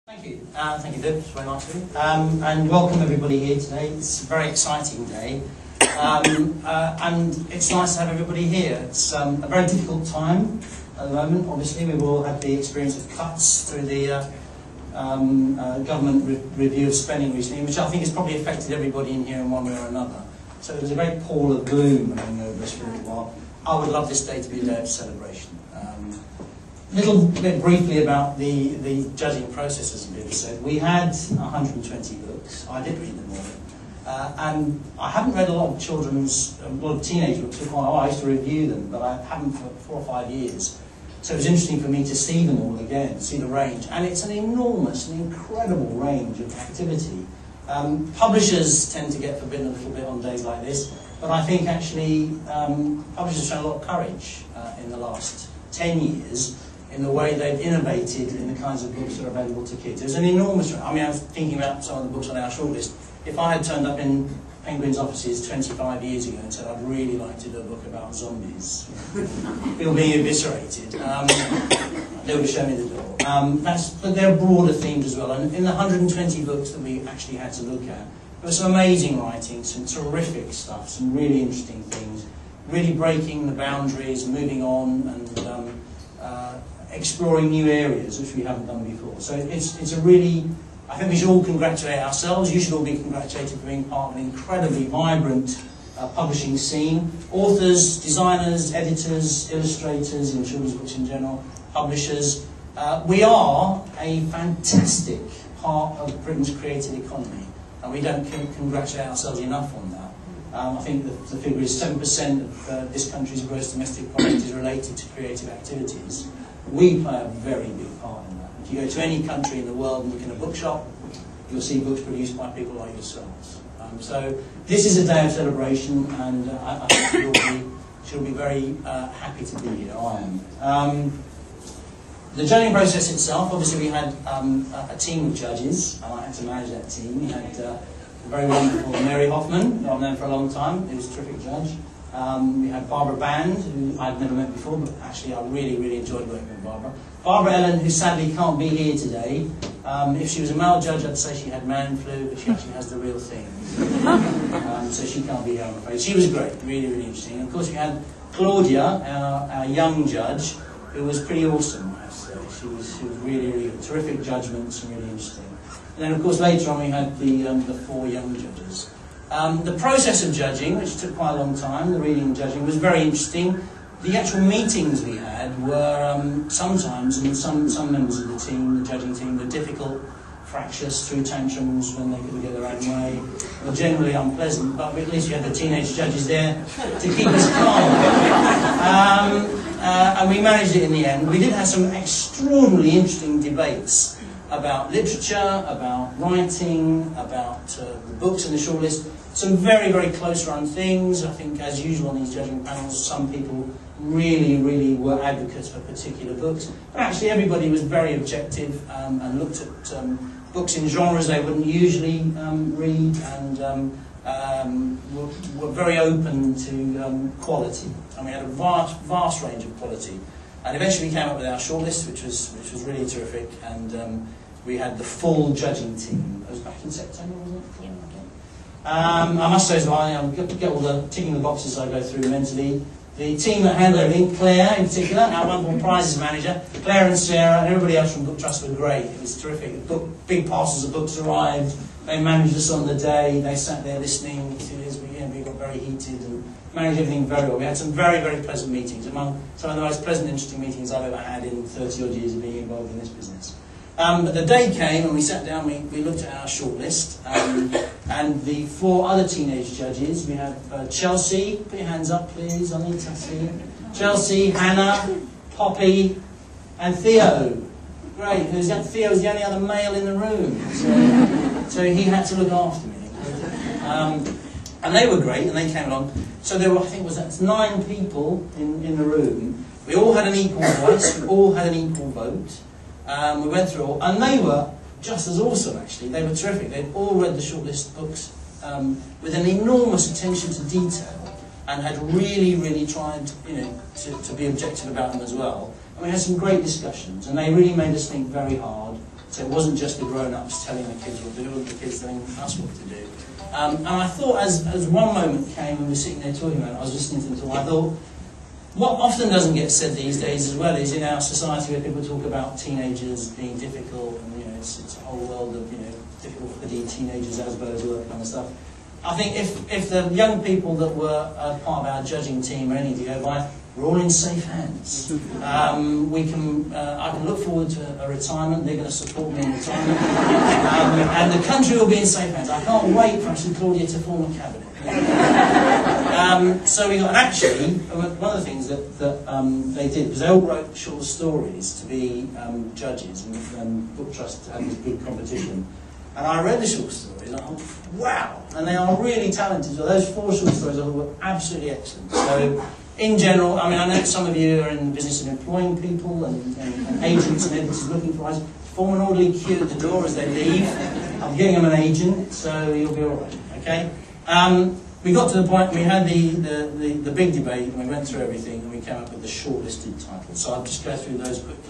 Thank you, Viv. It's very nice of you. And welcome everybody here today. It's a very exciting day. And it's nice to have everybody here. It's a very difficult time at the moment. Obviously, we've all had the experience of cuts through the government review of spending recently, which I think has probably affected everybody in here in one way or another. So there's a great pall of gloom hanging over us for a little while. I would love this day to be a day of celebration. A little bit briefly about the judging process, as Viv said. We had 120 books. I did read them all. And I haven't read a lot of teenage books for quite a while. I used to review them, but I haven't for 4 or 5 years. So it was interesting for me to see them all again, see the range. And it's an enormous, an incredible range of activity. Publishers tend to get forbidden a little bit on days like this, but I think actually publishers have shown a lot of courage in the last 10 years in the way they've innovated in the kinds of books that are available to kids. There's an enormous... I mean, I was thinking about some of the books on our shortlist. If I had turned up in Penguin's offices 25 years ago and said I'd really like to do a book about zombies, people being eviscerated, they would have shown me the door. But there are broader themes as well. And in the 120 books that we actually had to look at, there was some amazing writing, some terrific stuff, some really interesting things, really breaking the boundaries, moving on, and exploring new areas which we haven't done before. So it's a really... I think we should all congratulate ourselves. You should all be congratulated for being part of an incredibly vibrant publishing scene. Authors, designers, editors, illustrators in children's books in general, publishers. We are a fantastic part of Britain's creative economy, and we don't congratulate ourselves enough on that. I think the figure is 7% of this country's gross domestic product is related to creative activities. We play a very big part in that. If you go to any country in the world and look in a bookshop, you'll see books produced by people like yourselves. So this is a day of celebration, and I think you'll be very happy to be here. I am. The judging process itself, obviously we had a team of judges, and I had to manage that team. We had the very wonderful Mary Hoffman, who I've known for a long time, who was a terrific judge. We had Barbara Band, who I've never met before, but actually I really enjoyed working with Barbara. Barbara Ellen, who sadly can't be here today. If she was a male judge, I'd say she had man flu, but she actually has the real thing. So she can't be here, I'm afraid. She was great, really interesting. And of course we had Claudia, our young judge, who was pretty awesome, I have to say. She was really good. Terrific judgments and really interesting. And then of course later on we had the 4 young judges. The process of judging, which took quite a long time, the reading and judging, was very interesting. The actual meetings we had were sometimes, and some members of the team, the judging team, were difficult, fractious, threw tantrums when they couldn't get their own way, were generally unpleasant, but at least you had the teenage judges there to keep us calm. And we managed it in the end. We did have some extraordinarily interesting debates about literature, about writing, about the books in the shortlist. Some very close-run things. I think, as usual on these judging panels, some people really were advocates for particular books. But actually everybody was very objective and looked at books in genres they wouldn't usually read, and were very open to quality. And we had a vast range of quality. And eventually we came up with our shortlist, which was really terrific, and we had the full judging team. It was back in September, was it? Yeah. I must say as well, I get all the ticking the boxes I go through mentally. The team that handled everything, Claire in particular, our wonderful prizes manager, Claire and Sarah, and everybody else from Booktrust were great. It was terrific. Big parcels of books arrived. They managed us on the day. They sat there listening to us. We got very heated and managed everything very well. We had some very pleasant meetings, among some of the most pleasant, interesting meetings I've ever had in 30-odd years of being involved in this business. But the day came and we sat down, we looked at our shortlist, and the 4 other teenage judges. We have Chelsea, put your hands up please, I need to see you. Chelsea, Hannah, Poppy, and Theo. Great, Theo's the only other male in the room, so he had to look after me. And they were great, and they came along. So there were, I think, 9 people in the room. We all had an equal voice, we all had an equal vote. We went through all, and they were just as awesome actually. They were terrific. They'd all read the shortlist books with an enormous attention to detail, and had really tried, to be objective about them as well. And we had some great discussions, and they really made us think very hard So it wasn't just the grown-ups telling the kids what to do, it was the kids telling us what to do. And I thought, as one moment came and we were sitting there talking about it, I was listening to them talk, I thought, what often doesn't get said these days as well is in our society where people talk about teenagers being difficult, and it's a whole world of difficult for the teenagers, Asperger's, all that kind of stuff. I think if the young people that were part of our judging team or anything to go by, we're all in safe hands. I can look forward to a retirement. They're going to support me in retirement, and the country will be in safe hands. I can't wait for actually Claudia to form a cabinet. So we got, and actually, one of the things that they did, because they all wrote short stories to be judges, and Booktrust had this big competition. And I read the short stories, and I thought, wow! And they are really talented. So those 4 short stories I thought were absolutely excellent. So, in general, I mean, I know some of you are in the business of employing people and agents and editors looking for us. Form an orderly queue at the door as they leave. I'm getting them an agent, so you'll be all right. Okay. We got to the point we had the big debate, and we went through everything, and we came up with the shortlisted titles. So I'll just go through those quickly.